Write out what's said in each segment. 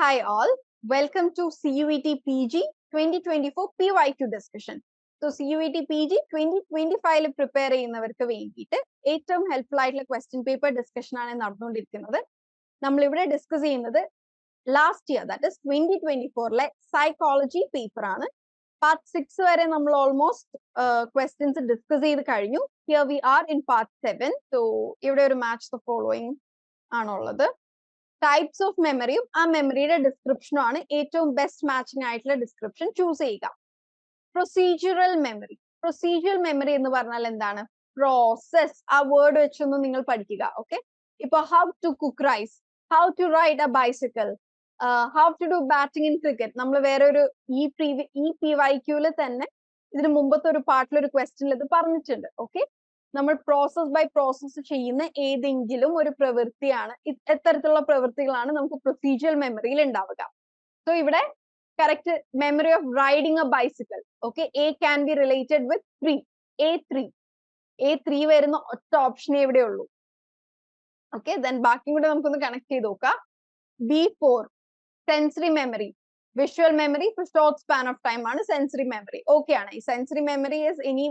Hi all, welcome to CUET PG 2024 PYQ discussion. So CUET PG 2025 prepare ചെയ്യുന്നവർക്ക് വേണ്ടിയിട്ട് ഏറ്റവും helpful ആയിട്ടുള്ള question paper discussion ആണ് നടന്നുകൊണ്ടിരിക്കുന്നത്. നമ്മളിവിടെ ഡിസ്കസ് ചെയ്യുന്നത് last year that is 2024 psychology paper ആണ്. പാർട്ട് 6 വരെ നമ്മൾ ഓൾമോസ്റ്റ് ക്വസ്റ്റ്യൻസ് ഡിസ്കസ് ചെയ്ത് കഴിഞ്ഞു. Here we are in part 7. So ഇവിടെ ഒരു മാച്ച് ദ ഫോളോയിങ് ആണുള്ളത്. ടൈപ്സ് ഓഫ് മെമ്മറിയും ആ മെമ്മറിയുടെ ഡിസ്ക്രിപ്ഷനും ആണ് ഏറ്റവും ബെസ്റ്റ് മാച്ചിങ് ആയിട്ടുള്ള ഡിസ്ക്രിപ്ഷൻ ചൂസ് ചെയ്യുക. പ്രൊസീജിയറൽ മെമ്മറി എന്ന് പറഞ്ഞാൽ എന്താണ്? പ്രോസസ്. ആ വേർഡ് വെച്ചൊന്ന് നിങ്ങൾ പഠിക്കുക. ഓക്കെ, ഇപ്പൊ how to cook rice, how to ride a bicycle, how to do batting in cricket. നമ്മൾ വേറെ ഒരു ഈ PYQ തന്നെ ഇതിന് മുമ്പത്തെ ഒരു പാർട്ടിൽ ഒരു ക്വസ്റ്റ്യനിൽ ഇത് പറഞ്ഞിട്ടുണ്ട്. ഓക്കെ, നമ്മൾ പ്രോസസ് ബൈ പ്രോസസ് ചെയ്യുന്ന ഏതെങ്കിലും ഒരു പ്രവൃത്തിയാണ്, എത്തരത്തിലുള്ള പ്രവൃത്തികളാണ് നമുക്ക് പ്രൊസീജിയറൽ മെമ്മറിയിൽ ഉണ്ടാവുക. സോ ഇവിടെ correct memory of riding A bicycle. Okay, A can be related with 3. A3 വരുന്ന ഒറ്റ ഓപ്ഷനേ ഇവിടെ ഉള്ളൂ. ഓക്കെ, ദെൻ ബാക്കിയും കൂടെ നമുക്കൊന്ന് കണക്ട് ചെയ്ത് നോക്കാം. B4 sensory memory. Visual memory for short span of time ആണ് സെൻസറി മെമ്മറി. ഓക്കെ ആണ്. ഈ sensory memory is any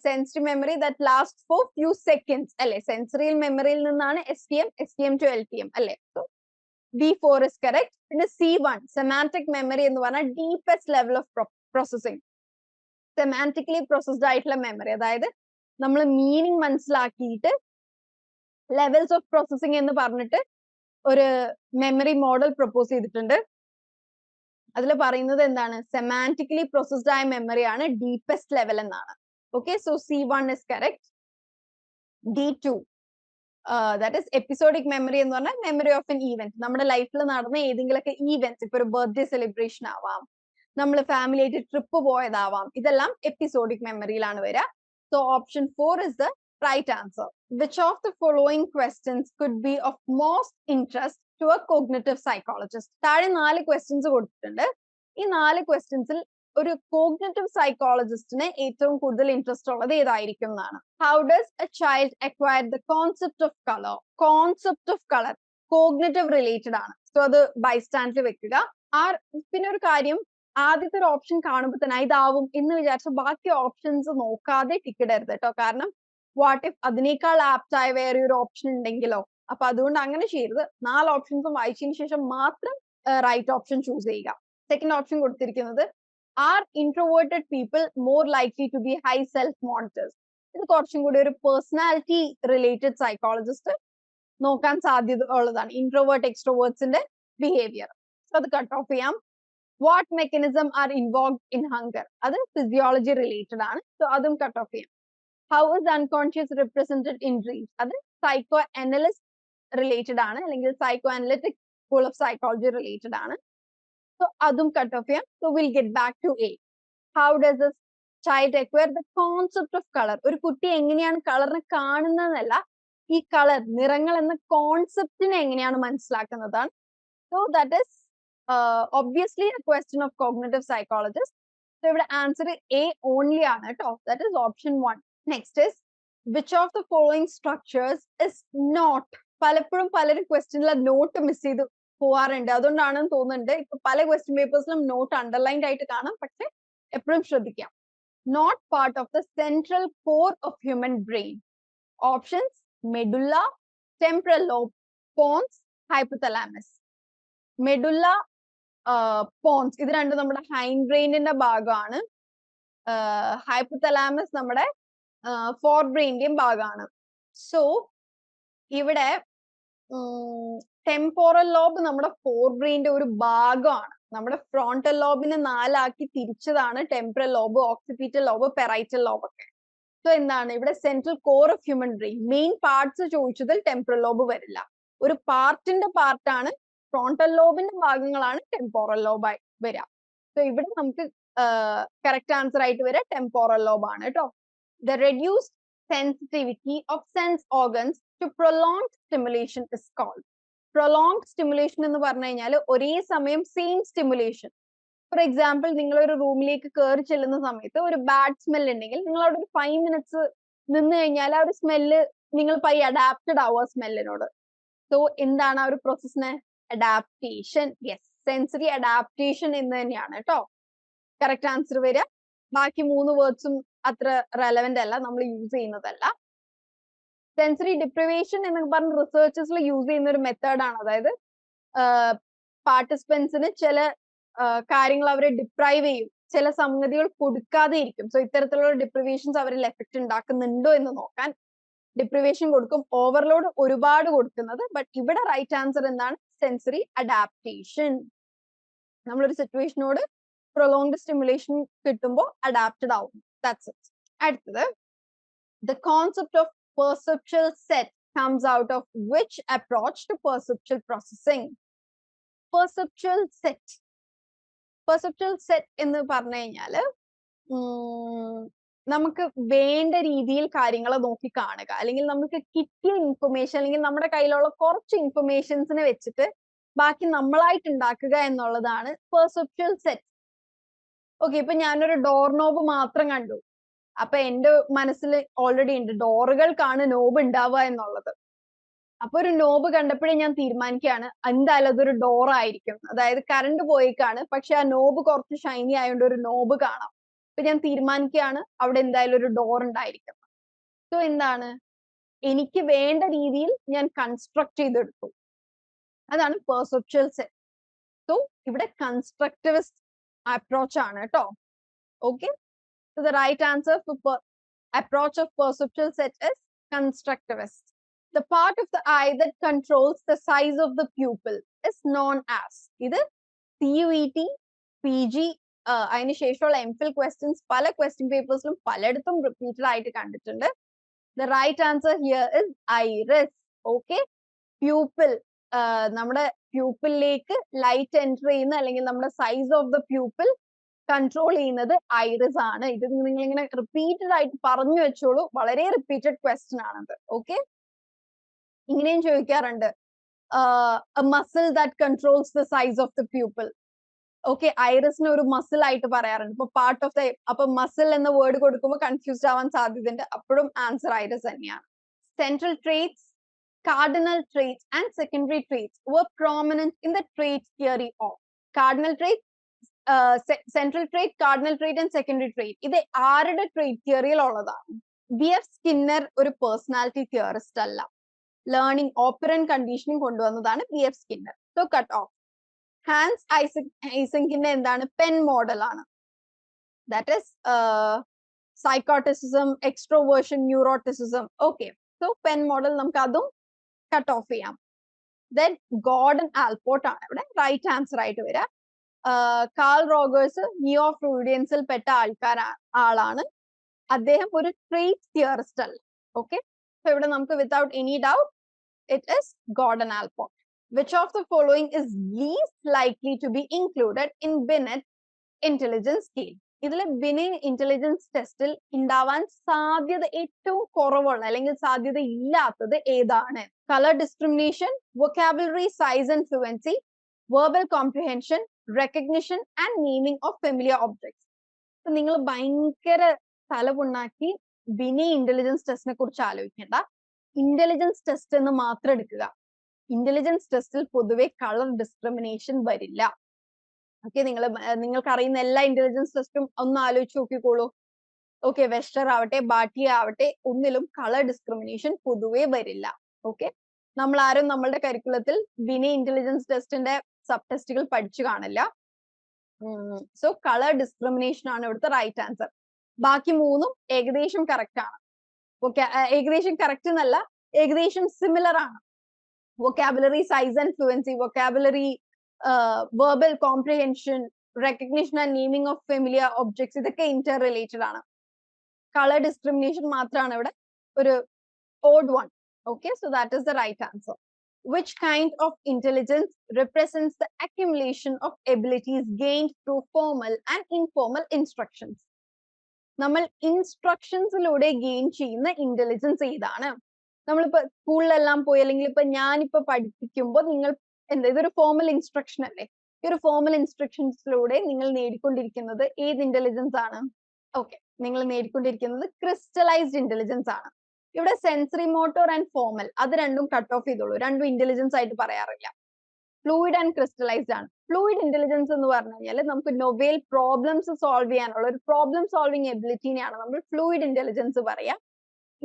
sensory memory that last for few seconds അല്ലെ. സെൻസറിയൽ മെമ്മറിയിൽ നിന്നാണ് STM to LTM അല്ലെ. So B4 is correct. പിന്നെ C1 semantic memory എന്ന് പറഞ്ഞാൽ deepest level of processing. Semantically processed ആയിട്ടുള്ള മെമ്മറി, അതായത് നമ്മൾ മീനിങ് മനസ്സിലാക്കിയിട്ട് ലെവൽസ് ഓഫ് പ്രോസസിങ് എന്ന് പറഞ്ഞിട്ട് ഒരു മെമ്മറി മോഡൽ പ്രപ്പോസ് ചെയ്തിട്ടുണ്ട്. അതിൽ പറയുന്നത് എന്താണ്? സെമാന്റിക്കലി പ്രോസസ്ഡ് ആയ മെമ്മറി ആണ് ഡീപ്പസ്റ്റ് ലെവൽ എന്നാണ്. Okay, so C1 is correct. D2 that is episodic memory എന്ന് പറഞ്ഞാൽ മെമ്മറി ഓഫ് എൻ ഈവന്റ്. നമ്മുടെ ലൈഫിൽ നടന്ന ഏതെങ്കിലുമൊക്കെ ഈവന്റ്സ്, ഇപ്പൊ ഒരു ബർത്ത്ഡേ സെലിബ്രേഷൻ ആവാം, നമ്മൾ ഫാമിലി ആയിട്ട് ട്രിപ്പ് പോയതാവാം, ഇതെല്ലാം എപ്പിസോഡിക് മെമ്മറിയിലാണ് വരിക. So option 4 is the right answer. Which of the following questions could be of most interest to a cognitive psychologist? താഴെ 4 ക്വസ്റ്റ്യൻസ് കൊടുത്തിട്ടുണ്ട്. ഈ 4 ക്വസ്റ്റ്യൻസിൽ ഒരു കോഗ്നിറ്റീവ് സൈക്കോളജിസ്റ്റിന് ഏറ്റവും കൂടുതൽ ഇൻട്രസ്റ്റ് ഉള്ളത് ഏതായിരിക്കും എന്നാണ്. How does A child acquire the concept of colour? Concept of colour cognitive related ആണ്. സോ അത് ബൈസ്റ്റാൻഡിൽ വെക്കുക. പിന്നെ ഒരു കാര്യം, ആദ്യത്തെ ഒരു ഓപ്ഷൻ കാണുമ്പോൾ തന്നെ ഇതാവും എന്ന് വിചാരിച്ച് ബാക്കി ഓപ്ഷൻസ് നോക്കാതെ ടിക്ക് ഇടരുത് കേട്ടോ. കാരണം വാട്ട് ഇഫ് അതിനേക്കാൾ ആപ്റ്റ് ആയ വേറെ ഒരു ഓപ്ഷൻ ഉണ്ടെങ്കിലോ? അപ്പൊ അതുകൊണ്ട് അങ്ങനെ ചെയ്യരുത്. 4 ഓപ്ഷൻസും വായിച്ചതിന് ശേഷം മാത്രം റൈറ്റ് ഓപ്ഷൻ ചൂസ് ചെയ്യുക. സെക്കൻഡ് ഓപ്ഷൻ കൊടുത്തിരിക്കുന്നത് are introverted people more likely to be high self monitors? ഇത് കുറച്ചും കൂടി ഒരു പേഴ്സണാലിറ്റി റിലേറ്റഡ് സൈക്കോളജിസ്റ്റ് നോക്കാൻ സാധ്യത ഉള്ളതാണ്, ഇൻട്രോവേർട്ട് എക്സ്ട്രോവേർട്സിന്റെ ബിഹേവിയർ. സോ അത് കട്ട് ഓഫ് ചെയ്യാം. What mechanism are involve in hunger? അത് ഫിസിയോളജി റിലേറ്റഡ് ആണ്. സോ അതും കട്ട് ഓഫ് ചെയ്യാം. How is unconscious represented in dreams? അത് സൈക്കോ അനലിസ്റ്റ് റിലേറ്റഡ് ആണ്, അല്ലെങ്കിൽ psychoanalytic school of psychology related ആണ്. So adum cut off ചെയ്യാം. So we'll get back to A. How does a child acquire the concept of color? ഒരു കുട്ടി എങ്ങനെയാണ് കളറിനെ കാണുന്നതെന്നല്ല, ഈ colour, നിറങ്ങൾ എന്ന കോൺസെപ്റ്റിനെ എങ്ങനെയാണ് മനസ്സിലാക്കുന്നതാണ്. So that is obviously a question of cognitive psychologist. So ഇവിടെ ആൻസർ A only ആണ് കേട്ടോ. That is option 1. Next is which of the following structures is not? പലപ്പോഴും പലരും ക്വസ്റ്റ്യനിലെ നോട്ട് മിസ് ചെയ്തു പോവാറുണ്ട്. അതുകൊണ്ടാണെന്ന് തോന്നുന്നുണ്ട് ഇപ്പൊ പല ക്വസ്റ്റ്യൻ പേപ്പേഴ്സിലും നോട്ട് അണ്ടർലൈൻഡ് ആയിട്ട് കാണാം. പക്ഷെ എപ്പോഴും ശ്രദ്ധിക്കാം. Not part of the central core of human brain. Options medulla, temporal lobe, pons, hypothalamus. Medulla, pons ഇത് രണ്ടും നമ്മുടെ ഹൈൻഡ് ബ്രെയിനിന്റെ ഭാഗമാണ്. ഹൈപ്പോതലാമസ് നമ്മുടെ ഫോർ ബ്രെയിന്റെയും ഭാഗമാണ്. സോ ഇവിടെ ടെമ്പോറൽ ലോബ് നമ്മുടെ ഫോർ ബ്രെയിന്റെ ഒരു ഭാഗമാണ്. നമ്മുടെ ഫ്രോണ്ടൽ ലോബിനെ 4 ആക്കി തിരിച്ചതാണ് temporal lobe, occipital lobe, parietal lobe ഒക്കെ. സോ എന്താണ് ഇവിടെ central core of human brain. Main parts ചോദിച്ചതിൽ ടെമ്പറൽ ലോബ് വരില്ല. ഒരു പാർട്ടിന്റെ പാർട്ടാണ്, ഫ്രോണ്ടൽ ലോബിന്റെ ഭാഗങ്ങളാണ് ടെമ്പോറൽ ലോബായി വരിക. സോ ഇവിടെ നമുക്ക് കറക്റ്റ് ആൻസർ ആയിട്ട് വരിക ടെമ്പോറൽ ലോബ് ആണ് കേട്ടോ. The reduced sensitivity of sense organs to prolonged stimulation is called. Prolonged stimulation എന്ന് പറഞ്ഞു കഴിഞ്ഞാൽ ഒരേ സമയം സെയിം സ്റ്റിമുലേഷൻ. ഫോർ എക്സാമ്പിൾ, നിങ്ങൾ ഒരു റൂമിലേക്ക് കയറി ചെല്ലുന്ന സമയത്ത് ഒരു ബാഡ് സ്മെൽ ഉണ്ടെങ്കിൽ നിങ്ങൾ അവിടെ ഒരു 5 minutes നിന്ന് കഴിഞ്ഞാൽ ആ ഒരു സ്മെല്ല് നിങ്ങൾ പൈ അഡാപ്റ്റഡ് ആവുക സ്മെല്ലിനോട്. സോ എന്താണ് ആ ഒരു പ്രോസസ്സിനെ അഡാപ്റ്റേഷൻ. യെസ്, സെൻസറി അഡാപ്റ്റേഷൻ എന്ന് തന്നെയാണ് കേട്ടോ കറക്റ്റ് ആൻസർ വരിക. ബാക്കി 3 വേർഡ്സും അത്ര റെലവെന്റ് അല്ല, നമ്മൾ യൂസ് ചെയ്യുന്നതല്ല. സെൻസറി ഡിപ്രിവേഷൻ എന്നൊക്കെ പറഞ്ഞ് റിസർച്ചസിൽ യൂസ് ചെയ്യുന്ന ഒരു മെത്തേഡാണ്. അതായത് പാർട്ടിസിപ്പൻസിന് ചില കാര്യങ്ങൾ അവരെ ഡിപ്രൈവ് ചെയ്യും, ചില സംഗതികൾ കൊടുക്കാതെ ഇരിക്കും. സോ ഇത്തരത്തിലുള്ള ഡിപ്രിവേഷൻസ് അവരിൽ എഫക്ട് ഉണ്ടാക്കുന്നുണ്ടോ എന്ന് നോക്കാൻ ഡിപ്രിവേഷൻ കൊടുക്കും. ഓവർലോഡ് ഒരുപാട് കൊടുക്കുന്നത്. ബട്ട് ഇവിടെ റൈറ്റ് ആൻസർ എന്താണ്? Sensory adaptation. നമ്മളൊരു സിറ്റുവേഷനോട് പ്രൊലോങ്ഡ് സ്റ്റിമുലേഷൻ കിട്ടുമ്പോൾ അഡാപ്റ്റഡ് ആവും. That's it. അടുത്തത്, the concept of perceptual set comes out of which approach to perceptual processing? Perceptual set. Perceptual set എന്ന് പറഞ്ഞു കഴിഞ്ഞാല് നമുക്ക് വേണ്ട രീതിയിൽ കാര്യങ്ങളെ നോക്കി കാണുക, അല്ലെങ്കിൽ നമുക്ക് കിട്ടിയ ഇൻഫർമേഷൻ, അല്ലെങ്കിൽ നമ്മുടെ കയ്യിലുള്ള കുറച്ച് ഇൻഫർമേഷൻസിനെ വെച്ചിട്ട് ബാക്കി നമ്മളായിട്ട് ഉണ്ടാക്കുക എന്നുള്ളതാണ് പെർസെപ്ച്വൽ സെറ്റ്. ഓക്കെ, ഇപ്പൊ ഞാനൊരു ഡോർ നോബ് മാത്രം കണ്ടു, അപ്പൊ എന്റെ മനസ്സിൽ ഓൾറെഡി ഉണ്ട് ഡോറുകൾക്കാണ് നോബ് ഉണ്ടാവുക എന്നുള്ളത്. അപ്പൊ ഒരു നോബ് കണ്ടപ്പോഴേ ഞാൻ തീരുമാനിക്കുകയാണ് എന്തായാലും അതൊരു ഡോർ ആയിരിക്കും. അതായത് കറണ്ട് പോയേക്കാണ്, പക്ഷെ ആ നോബ് കുറച്ച് ഷൈനി ആയതുകൊണ്ട് ഒരു നോബ് കാണാം. അപ്പൊ ഞാൻ തീരുമാനിക്കുകയാണ് അവിടെ എന്തായാലും ഒരു ഡോർ ഉണ്ടായിരിക്കും. സോ എന്താണ്, എനിക്ക് വേണ്ട രീതിയിൽ ഞാൻ കൺസ്ട്രക്ട് ചെയ്തെടുത്തു. അതാണ് പെർസെപ്ച്വൽ സെറ്റ്. സോ ഇവിടെ കൺസ്ട്രക്റ്റിവിസ്റ്റ് അപ്രോച്ച് ആണ് കേട്ടോ. Okay, so the right answer for approach of perceptual set is constructivist. The part of the eye that controls the size of the pupil is known as. ഇത് CUET, PG, അതിനുശേഷമുള്ള MPhil questions പല question papersലും പലയിടത്തും repeated ആയിട്ട് കണ്ടിട്ടുണ്ട്. The right answer here is iris. Okay, pupil, നമ്മുടെ പ്യൂപ്പിലേക്ക് light enter ചെയ്യുന്ന, അല്ലെങ്കിൽ നമ്മുടെ സൈസ് ഓഫ് ദ പ്യൂപ്പിൽ കൺട്രോൾ ചെയ്യുന്നത് ഐറിസ് ആണ്. ഇത് നിങ്ങൾ ഇങ്ങനെ റിപ്പീറ്റഡ് ആയിട്ട് പറഞ്ഞു വെച്ചോളൂ, വളരെ റിപ്പീറ്റഡ് ക്വസ്റ്റ്യൻ ആണത്. ഓക്കെ, ഇങ്ങനെയും ചോദിക്കാറുണ്ട്, muscle that controls the size of the pupil. Okay, ഐറിസിനെ ഒരു മസിൽ ആയിട്ട് പറയാറുണ്ട്. ഇപ്പൊ പാർട്ട് ഓഫ് ദ, അപ്പൊ മസിൽ എന്ന വേർഡ് കൊടുക്കുമ്പോൾ കൺഫ്യൂസ്ഡ് ആവാൻ സാധ്യതയുണ്ട്. അപ്പോഴും ആൻസർ ഐറിസ് തന്നെയാണ്. Central traits, cardinal traits and secondary traits were prominent in the trait theory of. Cardinal trait, central trait, cardinal trait and secondary trait. ഇത് ആരുടെ trait തിയറിയിൽ ഉള്ളതാണ്? BF സ്കിന്നർ ഒരു പേഴ്സണാലിറ്റി തിയറിസ്റ്റ് അല്ല, ലേണിംഗ് ഓപ്പറന്റ് കണ്ടീഷനിങ് കൊണ്ടുവന്നതാണ് BF Skinner. So cut off. Hans ഐസക്കിന്റെ എന്താണ്? PEN model ആണ്. That is psychoticism, extroversion, neuroticism. Okay, so PEN model നമുക്ക് അതും കട്ട് ഓഫ് ചെയ്യാം. ദെൻ ഗോർഡൻ ആൽപോർട്ട് ആണ് ഇവിടെ റൈറ്റ് ആൻസർ ആയിട്ട് വരിക. കാൾ റോഗേഴ്സ് നിയോ ഫ്രൂഡിയൻസിൽ പെട്ട ആളാണ്. അദ്ദേഹം ഒരു ട്രേറ്റ് തിയറിസ്റ്റ് അല്ല. ഓക്കെ, സോ ഇവിടെ നമുക്ക് without any doubt it is Gordon Allport. Which of the following is least likely to be included in Binet intelligence scale? ഇതിൽ ബിനെ ഇന്റലിജൻസ് ടെസ്റ്റിൽ ഉണ്ടാവാൻ സാധ്യത ഏറ്റവും കുറവുള്ള, അല്ലെങ്കിൽ സാധ്യത ഇല്ലാത്തത് ഏതാണ്? Colour discrimination, vocabulary size and fluency, verbal comprehension, recognition and meaning of familiar objects. നിങ്ങൾ ഭയങ്കര തലപുണ്ണാക്കി ബിനെ ഇന്റലിജൻസ് ടെസ്റ്റിനെ കുറിച്ച് ആലോചിക്കേണ്ട, ഇന്റലിജൻസ് ടെസ്റ്റ് എന്ന് മാത്രം എടുക്കുക. ഇന്റലിജൻസ് ടെസ്റ്റിൽ പൊതുവെ കളർ ഡിസ്ക്രിമിനേഷൻ വരില്ല. ഓക്കെ, നിങ്ങൾക്ക് അറിയുന്ന എല്ലാ ഇന്റലിജൻസ് ടെസ്റ്റും ഒന്ന് ആലോചിച്ച് നോക്കിക്കോളൂ. ഓക്കെ, വെസ്റ്റർ ആവട്ടെ, ബാട്ടിയ ആവട്ടെ, ഒന്നിലും കളർ ഡിസ്ക്രിമിനേഷൻ പൊതുവെ വരില്ല. ഓക്കെ, നമ്മൾ ആരും നമ്മളുടെ കരിക്കുലത്തിൽ ബിനെ ഇന്റലിജൻസ് ടെസ്റ്റിന്റെ സബ് ടെസ്റ്റുകൾ പഠിച്ചു കാണില്ല. സോ കളർ ഡിസ്ക്രിമിനേഷൻ ആണ് ഇവിടുത്തെ റൈറ്റ് ആൻസർ. ബാക്കി 3ഉം ഏകദേശം കറക്റ്റ് ആണ്. ഓക്കെ, ഏകദേശം കറക്റ്റ് എന്നല്ല, ഏകദേശം സിമിലർ ആണ്. Vocabulary size and fluency, vocabulary, verbal comprehension, recognition and naming of familiar objects, ഇതൊക്കെ ഇന്റർ റിലേറ്റഡ് ആണ്. കളർ ഡിസ്ക്രിമിനേഷൻ മാത്രമാണ് ഇവിടെ ഒരു odd one. Okay, so that is the right answer. Which kind of intelligence represents the accumulation of abilities gained through formal and informal instructions? നമ്മൾ ഇൻസ്ട്രക്ഷൻസിലൂടെ gain ചെയ്യുന്ന intelligence ഏതാണ്? നമ്മളിപ്പോ സ്കൂളിലെല്ലാം പോയി, അല്ലെങ്കിൽ ഇപ്പൊ ഞാനിപ്പോ പഠിപ്പിക്കുമ്പോൾ നിങ്ങൾ എന്താ, ഇതൊരു ഫോർമൽ ഇൻസ്ട്രക്ഷൻ അല്ലേ? ഈ ഒരു ഫോർമൽ ഇൻസ്ട്രക്ഷൻസിലൂടെ നിങ്ങൾ നേടിക്കൊണ്ടിരിക്കുന്നത് ഏത് ഇന്റലിജൻസ് ആണ്? ഓക്കെ, നിങ്ങൾ നേടിക്കൊണ്ടിരിക്കുന്നത് ക്രിസ്റ്റലൈസ്ഡ് ഇന്റലിജൻസ് ആണ്. ഇവിടെ സെൻസറി മോട്ടോർ ആൻഡ് ഫോർമൽ, അത് രണ്ടും കട്ട് ഓഫ് ചെയ്തോളൂ. രണ്ടും ഇന്റലിജൻസ് ആയിട്ട് പറയാറില്ല. ഫ്ലൂയിഡ് ആൻഡ് ക്രിസ്റ്റലൈസ്ഡ് ആണ്. ഫ്ലൂയിഡ് ഇന്റലിജൻസ് എന്ന് പറഞ്ഞു കഴിഞ്ഞാൽ നമുക്ക് നൊവേൽ പ്രോബ്ലംസ് സോൾവ് ചെയ്യാനുള്ള ഒരു പ്രോബ്ലം സോൾവിങ് എബിലിറ്റിനെയാണ് നമ്മൾ ഫ്ലൂയിഡ് ഇന്റലിജൻസ് പറയാം.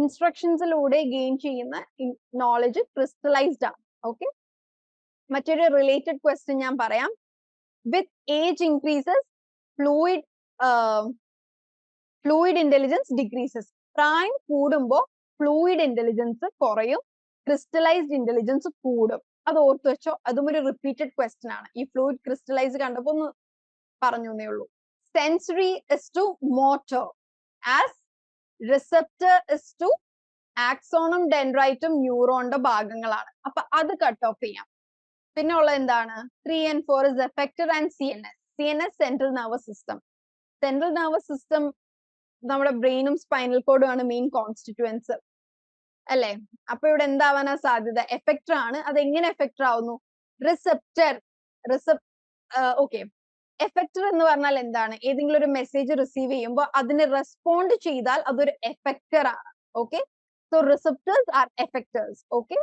ഇൻസ്ട്രക്ഷൻസിലൂടെ ഗെയിൻ ചെയ്യുന്ന നോളജ് ക്രിസ്റ്റലൈസ്ഡ് ആണ്. ഓക്കെ, മറ്റൊരു റിലേറ്റഡ് ക്വസ്റ്റ്യൻ ഞാൻ പറയാം. വിത്ത് age increases fluid intelligence decreases. പ്രായം കൂടുമ്പോൾ ഫ്ലൂയിഡ് ഇന്റലിജൻസ് കുറയും, ക്രിസ്റ്റലൈസ്ഡ് ഇന്റലിജൻസ് കൂടും. അത് ഓർത്ത് വെച്ചോ, അതും ഒരു റിപ്പീറ്റഡ് ക്വസ്റ്റ്യൻ ആണ്. ഈ ഫ്ലൂയിഡ് ക്രിസ്റ്റലൈസ് കണ്ടപ്പോ ഒന്ന് പറഞ്ഞു എന്നേ ഉള്ളൂ. Sensory is to motor as receptor is to ആക്സോണും ഡെൻഡ്രൈറ്റും ന്യൂറോണിന്റെ ഭാഗങ്ങളാണ്. അപ്പൊ അത് കട്ട് ഓഫ് ചെയ്യാം. പിന്നെ ഉള്ളത് എന്താണ്? 3 and 4 is effector and CNS. CNS central nervous system. Central nervous system നമ്മുടെ ബ്രെയിനും സ്പൈനൽ കോഡും ആണ് മെയിൻ കോൺസ്റ്റിറ്റ്യുവൻസ് അല്ലെ? അപ്പൊ ഇവിടെ എന്താവാനാ സാധ്യത? എഫക്ടർ ആണ്. അത് എങ്ങനെ എഫക്ടർ ആവുന്നു? റിസപ്റ്റർ. ഓക്കെ, എഫക്ടർ എന്ന് പറഞ്ഞാൽ എന്താണ്? ഏതെങ്കിലും ഒരു മെസ്സേജ് റിസീവ് ചെയ്യുമ്പോൾ അതിന് റെസ്പോണ്ട് ചെയ്താൽ അതൊരു എഫക്ടർ ആണ്. Okay, so receptors are effectors. Okay,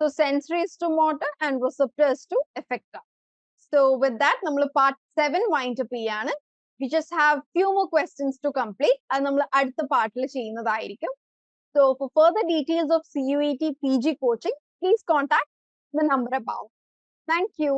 so sensory is to motor and receptor is to effector. So with that നമ്മൾ part 7 wind up ചെയ്യാണ്. We just have few more questions to complete. അത് നമ്മൾ അടുത്ത പാർട്ടിൽ ചെയ്യുന്നതായിരിക്കും. So for further details of CUET PG coaching, please contact the number above. Thank you.